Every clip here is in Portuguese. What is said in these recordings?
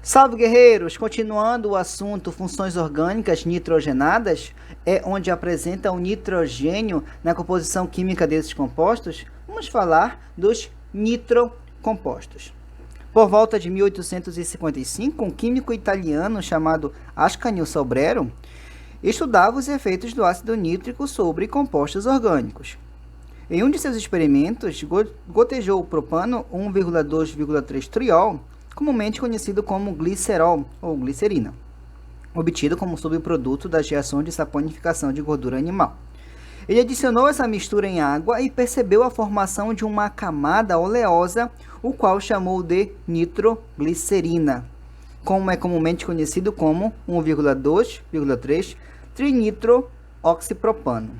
Salve, guerreiros! Continuando o assunto funções orgânicas nitrogenadas, é onde apresenta o nitrogênio na composição química desses compostos, vamos falar dos nitrocompostos. Por volta de 1855, um químico italiano chamado Ascanio Sobrero estudava os efeitos do ácido nítrico sobre compostos orgânicos. Em um de seus experimentos, gotejou o propano 1,2,3 triol, comumente conhecido como glicerol ou glicerina, obtido como subproduto das reações de saponificação de gordura animal. Ele adicionou essa mistura em água e percebeu a formação de uma camada oleosa, o qual chamou de nitroglicerina, como é comumente conhecido como 1,2,3 trinitrooxipropano.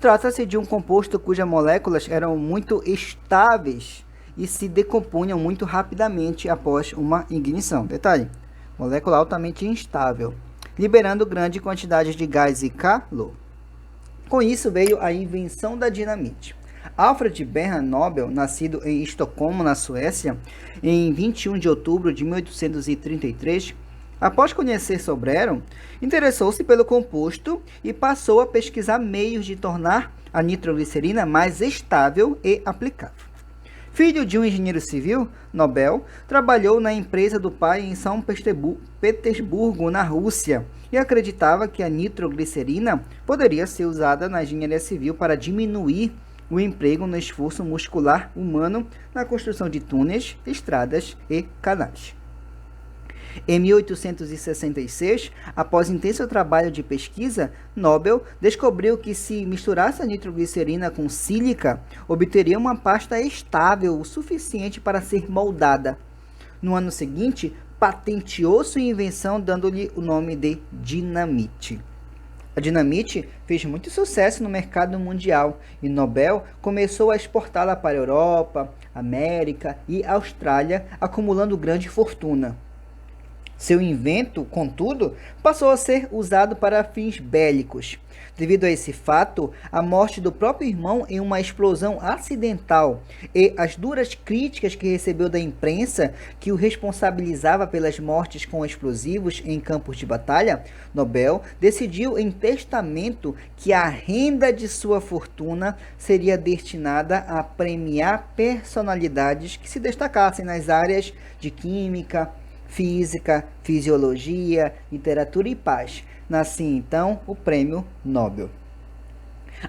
Trata-se de um composto cujas moléculas eram muito estáveis e se decompunham muito rapidamente após uma ignição. Detalhe, molécula altamente instável, liberando grande quantidade de gás e calor. Com isso veio a invenção da dinamite. Alfred Bernhard Nobel, nascido em Estocolmo, na Suécia, em 21 de outubro de 1833, após conhecer Sobrero, interessou-se pelo composto e passou a pesquisar meios de tornar a nitroglicerina mais estável e aplicável. Filho de um engenheiro civil, Nobel trabalhou na empresa do pai em São Petersburgo, na Rússia, e acreditava que a nitroglicerina poderia ser usada na engenharia civil para diminuir o emprego no esforço muscular humano na construção de túneis, estradas e canais. Em 1866, após intenso trabalho de pesquisa, Nobel descobriu que se misturasse a nitroglicerina com sílica, obteria uma pasta estável o suficiente para ser moldada. No ano seguinte, patenteou sua invenção, dando-lhe o nome de dinamite. A dinamite fez muito sucesso no mercado mundial e Nobel começou a exportá-la para a Europa, América e Austrália, acumulando grande fortuna. Seu invento, contudo, passou a ser usado para fins bélicos. Devido a esse fato, a morte do próprio irmão em uma explosão acidental e as duras críticas que recebeu da imprensa que o responsabilizava pelas mortes com explosivos em campos de batalha, Nobel decidiu em testamento que a renda de sua fortuna seria destinada a premiar personalidades que se destacassem nas áreas de química, física, fisiologia, literatura e paz. Nascia então o Prêmio Nobel.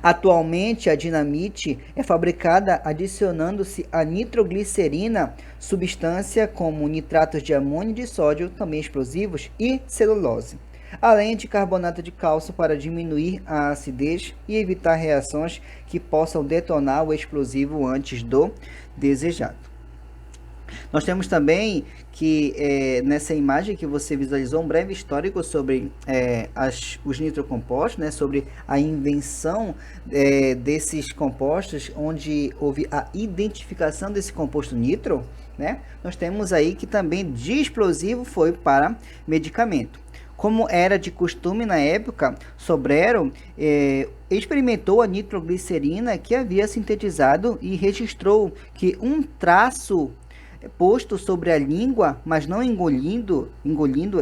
Atualmente, a dinamite é fabricada adicionando-se a nitroglicerina, substância como nitratos de amônio e de sódio, também explosivos, e celulose, além de carbonato de cálcio para diminuir a acidez e evitar reações que possam detonar o explosivo antes do desejado. Nós temos também que nessa imagem que você visualizou um breve histórico sobre os nitrocompostos, né, sobre a invenção desses compostos, onde houve a identificação desse composto nitro, né? Nós temos aí que também de explosivo foi para medicamento. Como era de costume na época, Sobrero experimentou a nitroglicerina que havia sintetizado e registrou que um traço posto sobre a língua, mas não engolindo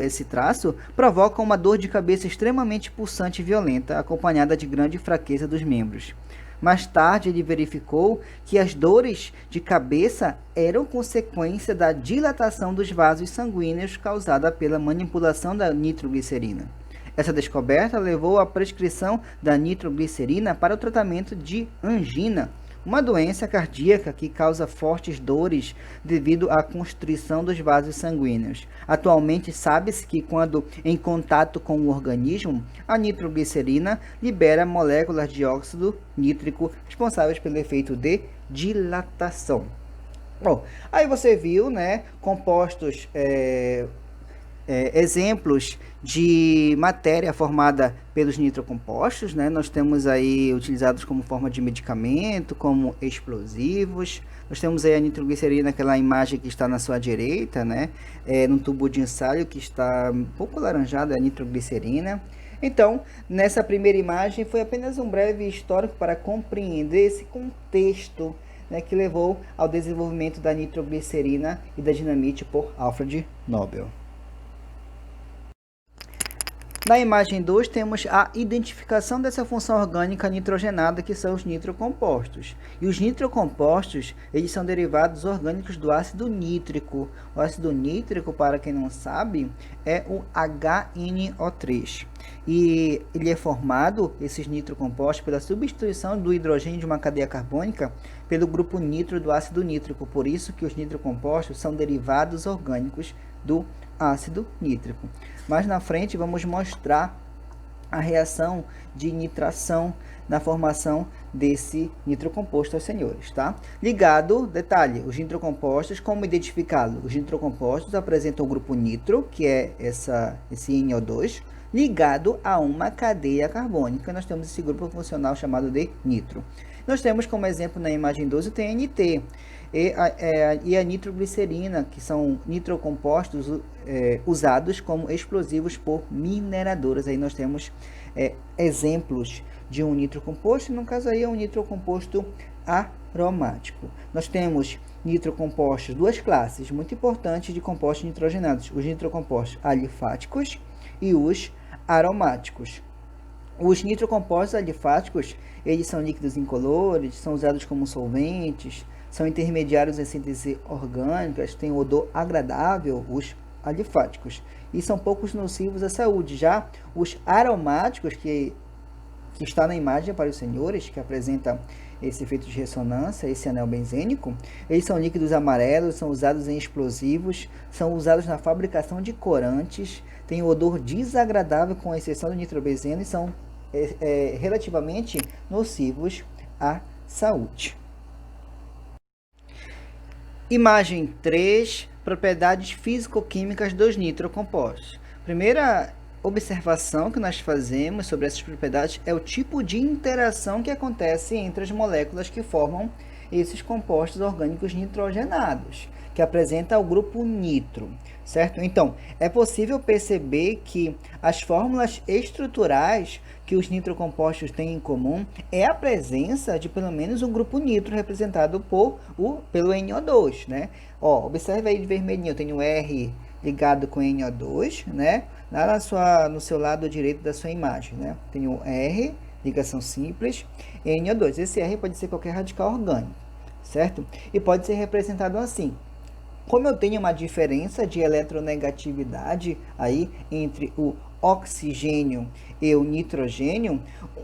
esse traço, provoca uma dor de cabeça extremamente pulsante e violenta, acompanhada de grande fraqueza dos membros. Mais tarde, ele verificou que as dores de cabeça eram consequência da dilatação dos vasos sanguíneos causada pela manipulação da nitroglicerina. Essa descoberta levou à prescrição da nitroglicerina para o tratamento de angina, uma doença cardíaca que causa fortes dores devido à constrição dos vasos sanguíneos. Atualmente sabe-se que quando em contato com o organismo, a nitroglicerina libera moléculas de óxido nítrico responsáveis pelo efeito de dilatação. Bom, aí você viu, né, compostos exemplos de matéria formada pelos nitrocompostos, né? Nós temos aí utilizados como forma de medicamento, como explosivos. Nós temos aí a nitroglicerina, aquela imagem que está na sua direita, né? Num tubo de ensaio que está um pouco alaranjado, é a nitroglicerina. Então, nessa primeira imagem foi apenas um breve histórico para compreender esse contexto, né, que levou ao desenvolvimento da nitroglicerina e da dinamite por Alfred Nobel. Na imagem 2, temos a identificação dessa função orgânica nitrogenada, que são os nitrocompostos. E os nitrocompostos, eles são derivados orgânicos do ácido nítrico. O ácido nítrico, para quem não sabe, é o HNO3. E ele é formado, esses nitrocompostos, pela substituição do hidrogênio de uma cadeia carbônica pelo grupo nitro do ácido nítrico. Por isso que os nitrocompostos são derivados orgânicos do ácido nítrico. Mais na frente vamos mostrar a reação de nitração na formação desse nitrocomposto, senhores, tá? Ligado, detalhe, os nitrocompostos, como identificá-los? Os nitrocompostos apresentam o grupo nitro, que é esse NO2, ligado a uma cadeia carbônica. Nós temos esse grupo funcional chamado de nitro. Nós temos como exemplo na imagem 12 o TNT e a nitroglicerina, que são nitrocompostos usados como explosivos por mineradoras. Aí nós temos exemplos de um nitrocomposto, no caso aí é um nitrocomposto aromático. Nós temos nitrocompostos, duas classes muito importantes de compostos nitrogenados, os nitrocompostos alifáticos e os aromáticos. Os nitrocompostos alifáticos, eles são líquidos incolores, são usados como solventes, são intermediários em síntese orgânica, têm um odor agradável, os alifáticos, e são poucos nocivos à saúde. Já os aromáticos, que está na imagem para os senhores, que apresenta esse efeito de ressonância, esse anel benzênico, eles são líquidos amarelos, são usados em explosivos, são usados na fabricação de corantes, têm um odor desagradável com exceção do nitrobenzeno e são relativamente nocivos à saúde. Imagem 3, propriedades físico-químicas dos nitrocompostos. Primeira observação que nós fazemos sobre essas propriedades é o tipo de interação que acontece entre as moléculas que formam esses compostos orgânicos nitrogenados, que apresenta o grupo nitro, certo? Então, é possível perceber que as fórmulas estruturais que os nitrocompostos têm em comum é a presença de pelo menos um grupo nitro representado pelo NO2, né? Ó, observe aí de vermelhinho, eu tenho R ligado com NO2, né? Lá no seu lado direito da sua imagem, né? Tenho R, ligação simples, NO2. Esse R pode ser qualquer radical orgânico, certo? E pode ser representado assim. Como eu tenho uma diferença de eletronegatividade aí entre o oxigênio e o nitrogênio,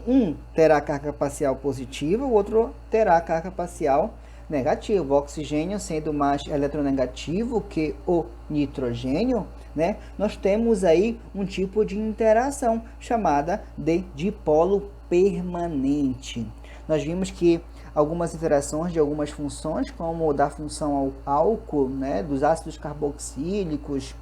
um terá carga parcial positiva, o outro terá carga parcial negativa. O oxigênio sendo mais eletronegativo que o nitrogênio, né? Nós temos aí um tipo de interação chamada de dipolo permanente. Nós vimos que algumas interações de algumas funções, como da função ao álcool, né, dos ácidos carboxílicos,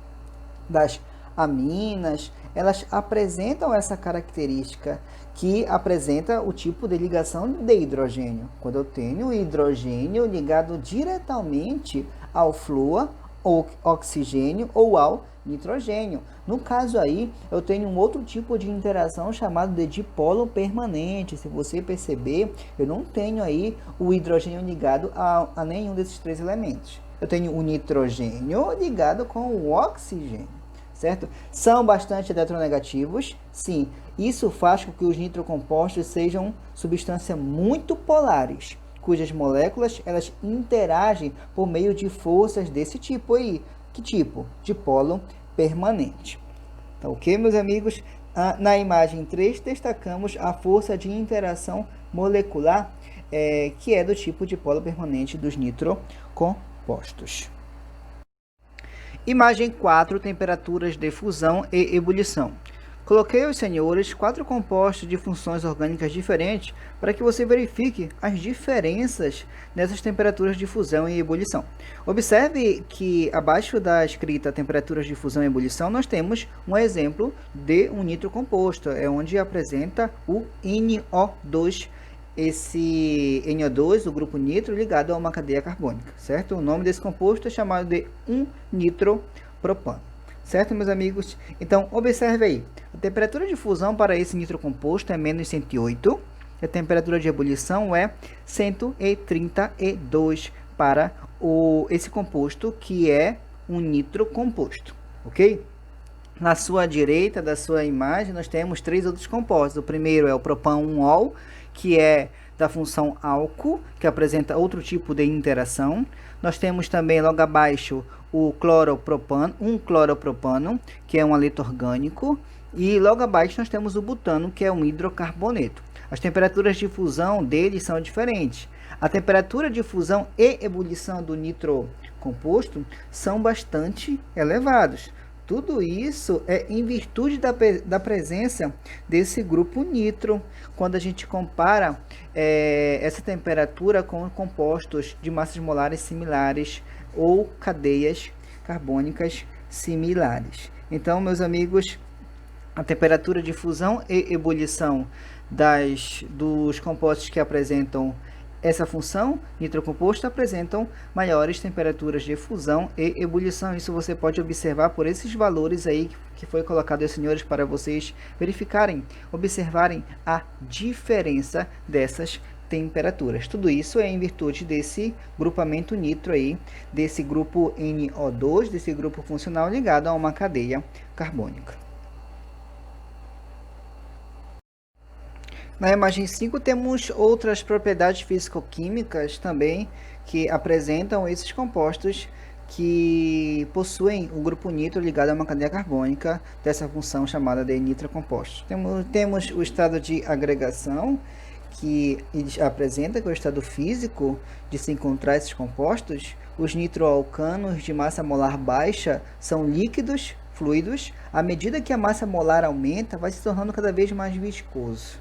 das aminas, elas apresentam essa característica que apresenta o tipo de ligação de hidrogênio. Quando eu tenho hidrogênio ligado diretamente ao flúor, ou oxigênio ou ao nitrogênio. No caso aí, eu tenho um outro tipo de interação chamado de dipolo permanente. Se você perceber, eu não tenho aí o hidrogênio ligado a nenhum desses três elementos. Eu tenho o nitrogênio ligado com o oxigênio, certo? São bastante eletronegativos, sim. Isso faz com que os nitrocompostos sejam substâncias muito polares, cujas moléculas elas interagem por meio de forças desse tipo aí. Que tipo? Dipolo permanente. Tá ok, meus amigos? Na imagem 3, destacamos a força de interação molecular, que é do tipo dipolo permanente dos nitrocompostos. Imagem 4, temperaturas de fusão e ebulição. Coloquei aos senhores 4 compostos de funções orgânicas diferentes para que você verifique as diferenças nessas temperaturas de fusão e ebulição. Observe que abaixo da escrita temperaturas de fusão e ebulição nós temos um exemplo de um nitrocomposto, é onde apresenta o NO2, esse NO2, o grupo nitro, ligado a uma cadeia carbônica, certo? O nome desse composto é chamado de 1-nitropropano. Certo, meus amigos? Então, observe aí. A temperatura de fusão para esse nitrocomposto é menos 108. A temperatura de ebulição é 132 para esse composto, que é um nitrocomposto. Ok? Na sua direita da sua imagem, nós temos três outros compostos. O primeiro é o propan-1-ol, que é da função álcool, que apresenta outro tipo de interação. Nós temos também logo abaixo o cloropropano, um cloropropano, que é um haleto orgânico. E logo abaixo nós temos o butano, que é um hidrocarboneto. As temperaturas de fusão deles são diferentes. A temperatura de fusão e ebulição do nitrocomposto são bastante elevados. Tudo isso é em virtude da presença desse grupo nitro, quando a gente compara essa temperatura com compostos de massas molares similares ou cadeias carbônicas similares. Então, meus amigos, a temperatura de fusão e ebulição dos compostos que apresentam essa função nitrocomposto apresentam maiores temperaturas de fusão e ebulição. Isso você pode observar por esses valores aí que foi colocado, senhores, para vocês verificarem, observarem a diferença dessas temperaturas. Tudo isso é em virtude desse grupamento nitro aí, desse grupo NO2, desse grupo funcional ligado a uma cadeia carbônica. Na imagem 5 temos outras propriedades físico-químicas também que apresentam esses compostos que possuem o grupo nitro ligado a uma cadeia carbônica dessa função chamada de nitrocompostos. Temos o estado de agregação, que apresenta, que é o estado físico de se encontrar esses compostos. Os nitroalcanos de massa molar baixa são líquidos, fluidos. À medida que a massa molar aumenta, vai se tornando cada vez mais viscoso.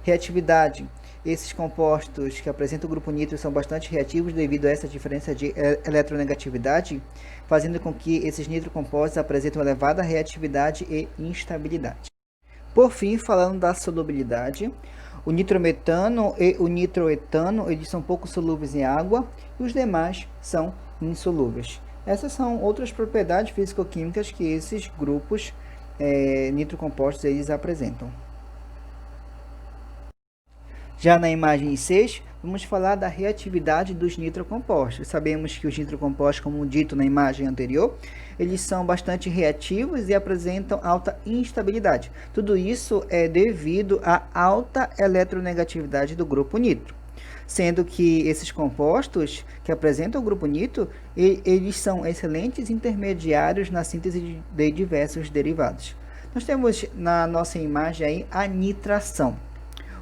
Reatividade. Esses compostos que apresentam o grupo nitro são bastante reativos devido a essa diferença de eletronegatividade, fazendo com que esses nitrocompostos apresentem elevada reatividade e instabilidade. Por fim, falando da solubilidade, o nitrometano e o nitroetano eles são pouco solúveis em água e os demais são insolúveis. Essas são outras propriedades físico-químicas que esses grupos nitrocompostos eles apresentam. Já na imagem 6, vamos falar da reatividade dos nitrocompostos. Sabemos que os nitrocompostos, como dito na imagem anterior, eles são bastante reativos e apresentam alta instabilidade. Tudo isso é devido à alta eletronegatividade do grupo nitro. Sendo que esses compostos que apresentam o grupo nitro, eles são excelentes intermediários na síntese de diversos derivados. Nós temos na nossa imagem aí a nitração.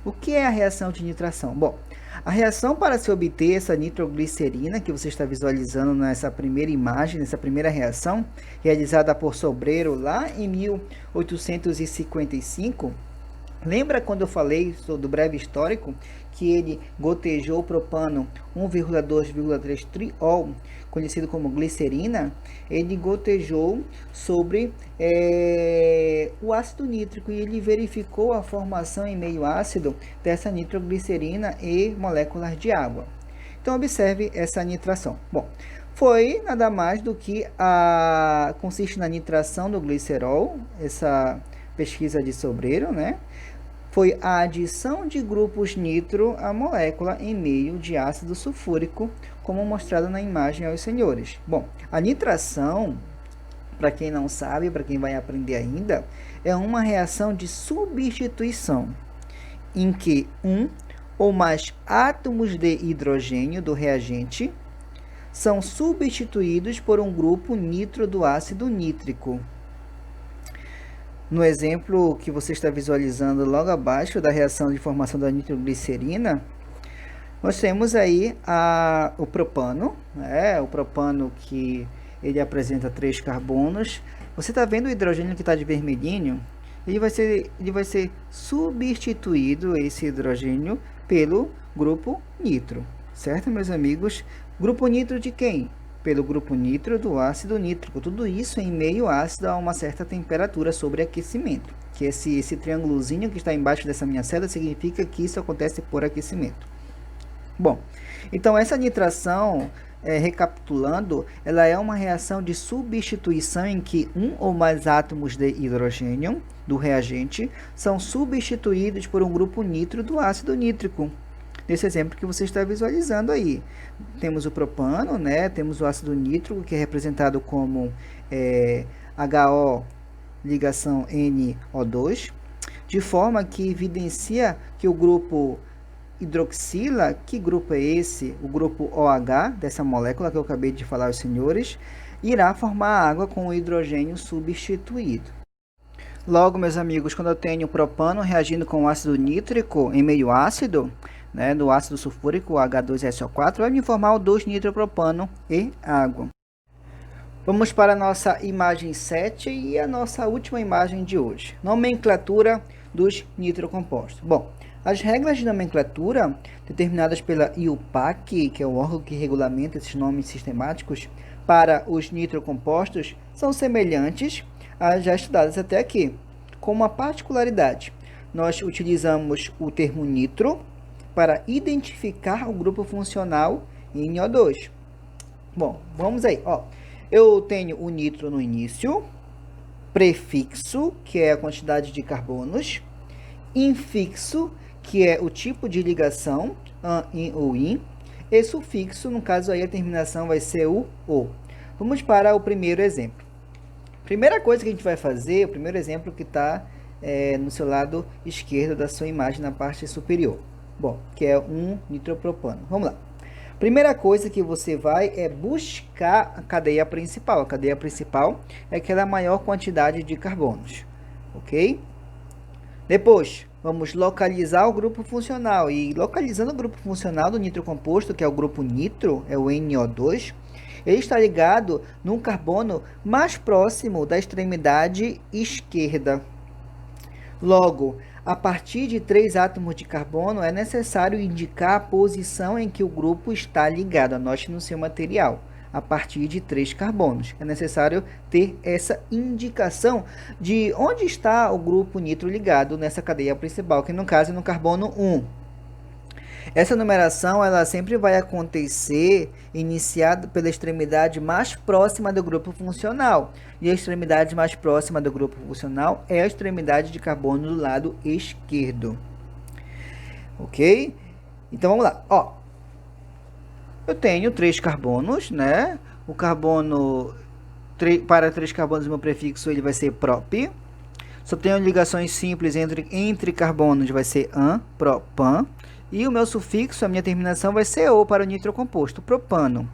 O que é a reação de nitração? Bom, a reação para se obter essa nitroglicerina que você está visualizando nessa primeira imagem, nessa primeira reação, realizada por Sobrero lá em 1855, lembra quando eu falei do breve histórico que ele gotejou propano 1,2,3 triol, conhecido como glicerina? Ele gotejou sobre o ácido nítrico e ele verificou a formação em meio ácido dessa nitroglicerina e moléculas de água. Então observe essa nitração. Bom, foi nada mais do que consiste na nitração do glicerol, essa pesquisa de Sobrero, né? Foi a adição de grupos nitro à molécula em meio de ácido sulfúrico, como mostrado na imagem aos senhores. Bom, a nitração, para quem não sabe, para quem vai aprender ainda, é uma reação de substituição, em que um ou mais átomos de hidrogênio do reagente são substituídos por um grupo nitro do ácido nítrico. No exemplo que você está visualizando logo abaixo da reação de formação da nitroglicerina, nós temos aí o propano, o propano que ele apresenta 3 carbonos. Você está vendo o hidrogênio que está de vermelhinho? Ele vai ser substituído, esse hidrogênio, pelo grupo nitro, certo, meus amigos? Grupo nitro de quem? Pelo grupo nitro do ácido nítrico. Tudo isso em meio ácido a uma certa temperatura sobre aquecimento. Que esse triângulozinho que está embaixo dessa minha célula significa que isso acontece por aquecimento. Bom, então essa nitração, recapitulando, ela é uma reação de substituição em que um ou mais átomos de hidrogênio do reagente são substituídos por um grupo nitro do ácido nítrico. Nesse exemplo que você está visualizando aí, temos o propano, né? Temos o ácido nítrico, que é representado como HO ligação NO2, de forma que evidencia que o grupo hidroxila, que grupo é esse? O grupo OH, dessa molécula que eu acabei de falar aos senhores, irá formar água com o hidrogênio substituído. Logo, meus amigos, quando eu tenho propano reagindo com ácido nítrico em meio ácido, né, do ácido sulfúrico H2SO4, vai me formar o 2-nitropropano e água. Vamos para a nossa imagem 7 e a nossa última imagem de hoje. Nomenclatura dos nitrocompostos. Bom, as regras de nomenclatura determinadas pela IUPAC, que é o órgão que regulamenta esses nomes sistemáticos para os nitrocompostos, são semelhantes às já estudadas até aqui, com uma particularidade. Nós utilizamos o termo nitro para identificar o grupo funcional em NO2. Bom, vamos aí. Eu tenho o nitro no início, prefixo, que é a quantidade de carbonos, infixo, que é o tipo de ligação, an, in ou in, e sufixo, no caso aí a terminação vai ser o O. Vamos para o primeiro exemplo. Primeira coisa que a gente vai fazer, o primeiro exemplo que está no seu lado esquerdo da sua imagem, na parte superior. Bom, que é um nitropropano. Vamos lá. Primeira coisa que você vai buscar a cadeia principal. A cadeia principal é aquela maior quantidade de carbonos, ok? Depois, vamos localizar o grupo funcional. E localizando o grupo funcional do nitrocomposto, que é o grupo nitro, é o NO2, ele está ligado num carbono mais próximo da extremidade esquerda. Logo, a partir de 3 átomos de carbono, é necessário indicar a posição em que o grupo está ligado. Anote no seu material. A partir de 3 carbonos. É necessário ter essa indicação de onde está o grupo nitro ligado nessa cadeia principal, que no caso é no carbono 1. Essa numeração ela sempre vai acontecer iniciada pela extremidade mais próxima do grupo funcional. E a extremidade mais próxima do grupo funcional é a extremidade de carbono do lado esquerdo. Ok? Então vamos lá. Eu tenho 3 carbonos, né? O carbono, para 3 carbonos, meu prefixo ele vai ser prop. Só tenho ligações simples entre carbonos, vai ser an, propan. E o meu sufixo, a minha terminação vai ser O para o nitrocomposto, propano.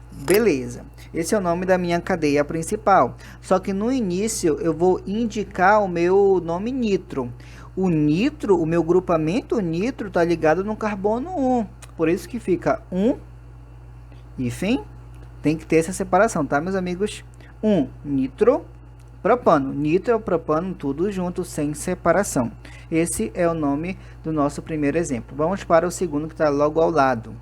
Beleza. Esse é o nome da minha cadeia principal. Só que no início eu vou indicar o meu nome nitro. O nitro, o meu grupamento nitro está ligado no carbono 1. Por isso que fica 1, hífen, tem que ter essa separação, tá, meus amigos? 1, nitro, propano. Nitro, propano, tudo junto, sem separação. Esse é o nome do nosso primeiro exemplo. Vamos para o segundo, que está logo ao lado.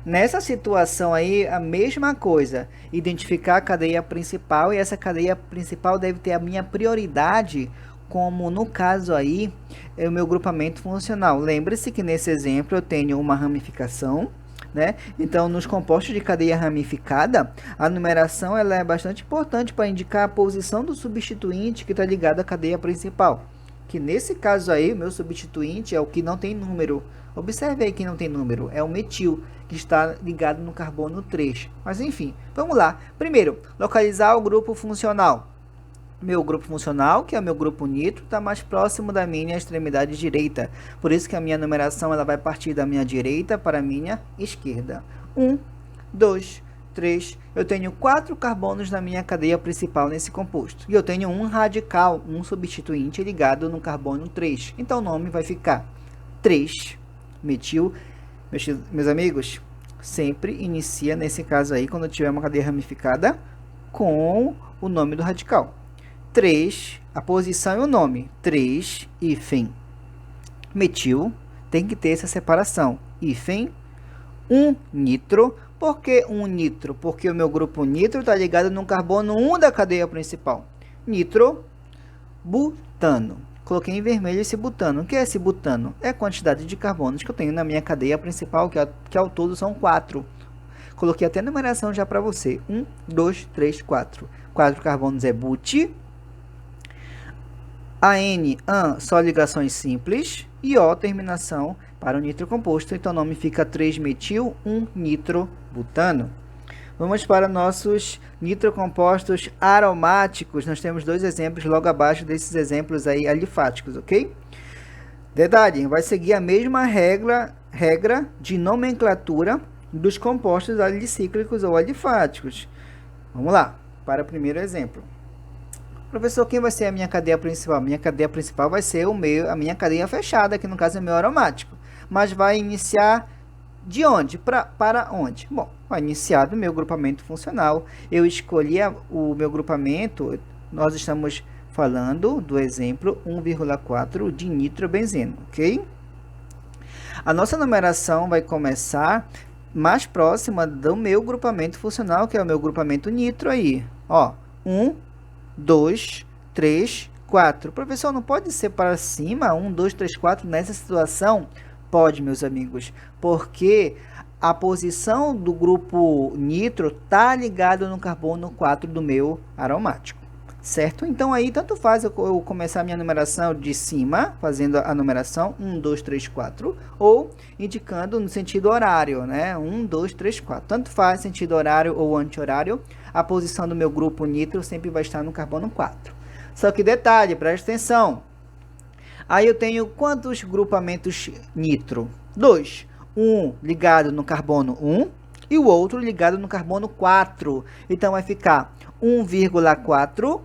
Nessa situação aí, a mesma coisa. Identificar a cadeia principal, e essa cadeia principal deve ter a minha prioridade, como no caso aí, é o meu grupamento funcional. Lembre-se que nesse exemplo eu tenho uma ramificação, né? Então, nos compostos de cadeia ramificada, a numeração ela é bastante importante para indicar a posição do substituinte que está ligado à cadeia principal. Que nesse caso aí, o meu substituinte é o que não tem número. Observe aí que não tem número, é o metil, que está ligado no carbono 3. Mas enfim, vamos lá. Primeiro, localizar o grupo funcional. Meu grupo funcional, que é o meu grupo nitro, está mais próximo da minha extremidade direita. Por isso que a minha numeração ela vai partir da minha direita para a minha esquerda. 1, 2, 3. Eu tenho 4 carbonos na minha cadeia principal nesse composto. E eu tenho um radical, um substituinte ligado no carbono 3. Então o nome vai ficar 3-metil. Meus amigos, sempre inicia nesse caso aí, quando tiver uma cadeia ramificada, com o nome do radical. 3, a posição e o nome, 3, hífen, metil, tem que ter essa separação, hífen, 1 nitro. Por que 1 nitro? Porque o meu grupo nitro está ligado no carbono 1 da cadeia principal. Nitro, butano. Coloquei em vermelho esse butano. O que é esse butano? É a quantidade de carbonos que eu tenho na minha cadeia principal, que ao todo são 4. Coloquei até a numeração já para você. 1, 2, 3, 4. 4 carbonos é but. An, só ligações simples. E O, terminação para o nitrocomposto. Então, o nome fica 3-metil, 1-nitrobutano. Vamos para nossos nitrocompostos aromáticos. Nós temos dois exemplos logo abaixo desses exemplos aí alifáticos, ok? Detalhe, vai seguir a mesma regra de nomenclatura dos compostos alicíclicos ou alifáticos. Vamos lá, para o primeiro exemplo. Professor, quem vai ser a minha cadeia principal? Minha cadeia principal vai ser a minha cadeia fechada, que no caso é o meu aromático. Mas vai iniciar de onde? Para onde? Bom, vai iniciar do meu grupamento funcional. Eu escolhi o meu grupamento, nós estamos falando do exemplo 1,4 de nitrobenzeno, ok? A nossa numeração vai começar mais próxima do meu grupamento funcional, que é o meu grupamento nitro aí. Ó, 1, 2, 3, 4. Professor, não pode ser para cima? 1, 2, 3, 4 nessa situação? Pode, meus amigos, porque a posição do grupo nitro está ligado no carbono 4 do meu aromático, certo? Então, aí, tanto faz eu começar a minha numeração de cima, fazendo a numeração 1, 2, 3, 4, ou indicando no sentido horário, né? 1, 2, 3, 4. Tanto faz sentido horário ou anti-horário, a posição do meu grupo nitro sempre vai estar no carbono 4. Só que detalhe, preste atenção. Aí eu tenho quantos grupamentos nitro? 2. Um ligado no carbono 1 e o outro ligado no carbono 4. Então vai ficar 1,4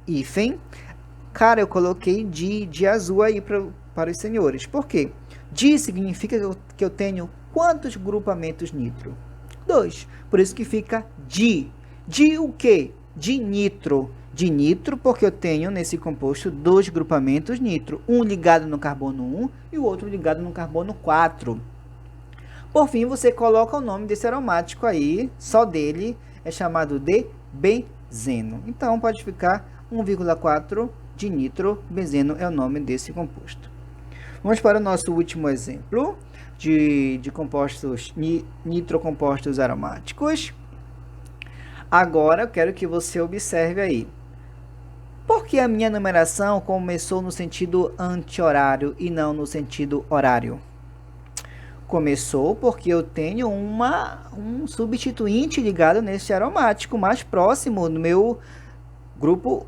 hífen. Cara, eu coloquei de azul aí para os senhores. Por quê? Di significa que eu tenho quantos grupamentos nitro? 2. Por isso que fica di. De o quê? De nitro. De nitro, porque eu tenho nesse composto dois grupamentos nitro, um ligado no carbono 1 e o outro ligado no carbono 4. Por fim, você coloca o nome desse aromático aí, só dele, é chamado de benzeno. Então, pode ficar 1,4 de nitrobenzeno é o nome desse composto. Vamos para o nosso último exemplo de compostos nitrocompostos aromáticos. Agora, eu quero que você observe aí. Por que a minha numeração começou no sentido anti-horário e não no sentido horário? Começou porque eu tenho um substituinte ligado nesse aromático mais próximo do meu grupo,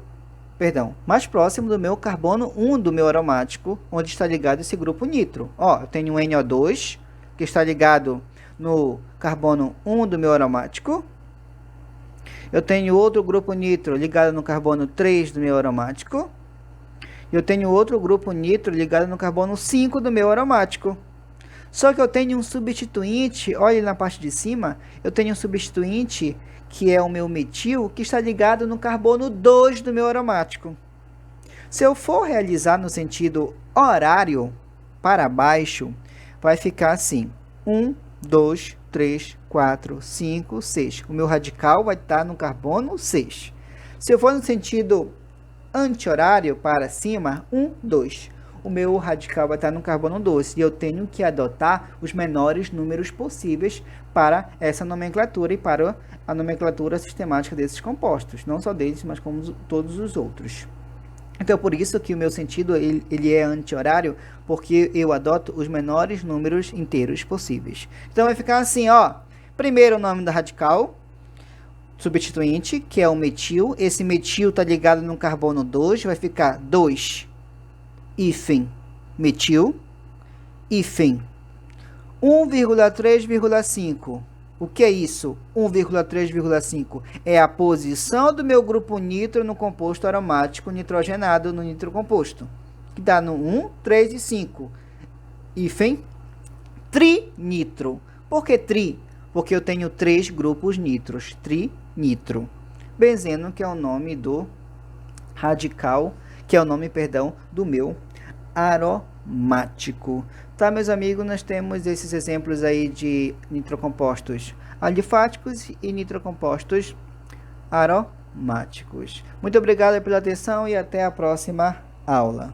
mais próximo do meu carbono 1 do meu aromático, onde está ligado esse grupo nitro. Ó, eu tenho um NO2 que está ligado no carbono 1 do meu aromático. Eu tenho outro grupo nitro ligado no carbono 3 do meu aromático. Eu tenho outro grupo nitro ligado no carbono 5 do meu aromático. Só que eu tenho um substituinte, olha na parte de cima, eu tenho um substituinte que é o meu metil, que está ligado no carbono 2 do meu aromático. Se eu for realizar no sentido horário, para baixo, vai ficar assim, 1, 2, 3, 4, 5, 6. O meu radical vai estar no carbono 6. Se eu for no sentido anti-horário, para cima, 1, 2. O meu radical vai estar no carbono 12. E eu tenho que adotar os menores números possíveis para essa nomenclatura e para a nomenclatura sistemática desses compostos. Não só deles, mas como todos os outros. Então, por isso que o meu sentido ele é anti-horário, porque eu adoto os menores números inteiros possíveis. Então, vai ficar assim, ó. Primeiro o nome da radical, substituinte, que é o metil. Esse metil está ligado no carbono 2, vai ficar 2 hífen metil, hífen 1,3,5. O que é isso? 1,3,5 é a posição do meu grupo nitro no composto aromático nitrogenado no nitrocomposto, que dá no 1, 3 e 5. Hífen trinitro. Por que tri? Porque eu tenho 3 grupos nitros. Trinitro. Benzeno, que é o nome do radical, que é o nome, do meu aromático. Tá, meus amigos, nós temos esses exemplos aí de nitrocompostos alifáticos e nitrocompostos aromáticos. Muito obrigado pela atenção e até a próxima aula.